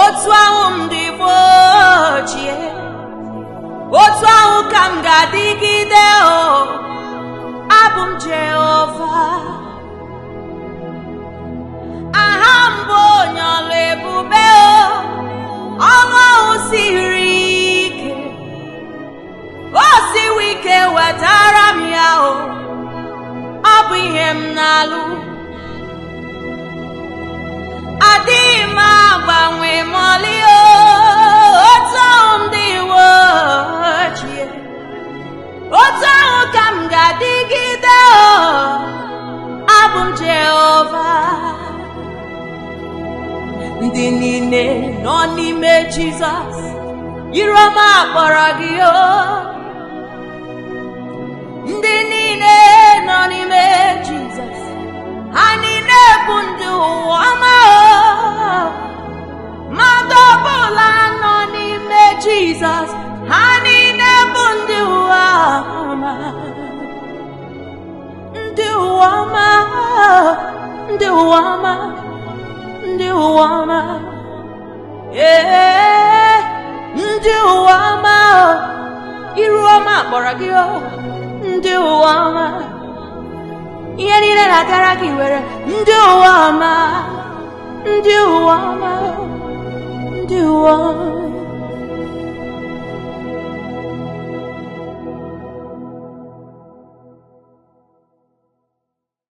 otu ahụ m dị ochie, otu ahụ ka m ga-adịgide. Abụ m Jehova, aha m bụ onye ọlụ ebube. Ọlụ ahụ siri ike, o siwe ike wetara m ya. Ọ bụ ihe m na-alụ, adịghị m agbanwe ma ọlị. Otu ahụ m dị ochie, otu ahụ ka m ga-adịgide. Abụ m Jehova. Ndị niile nọ n'ime Jizọs yiri ọma akpọrọ gị. Ndị niile nọ n'ime Jizọs, ha niile bụ ndị ụwa ọma. Mmadụ ọbụla nọ n'ime Jizọs, ha niile bụ ndị ụwa ọma. Ndị ụwa ọma, ndị ụwa ọma, ndị ụwa ọma. Ndị ụwa ọma, iru ọma kpọrọ gị. Ndị ụwa ọma, ihe niile na-agara gị were. Ndị ụwa ọma, ndị ụwa ọma, ndị ụwa ọma.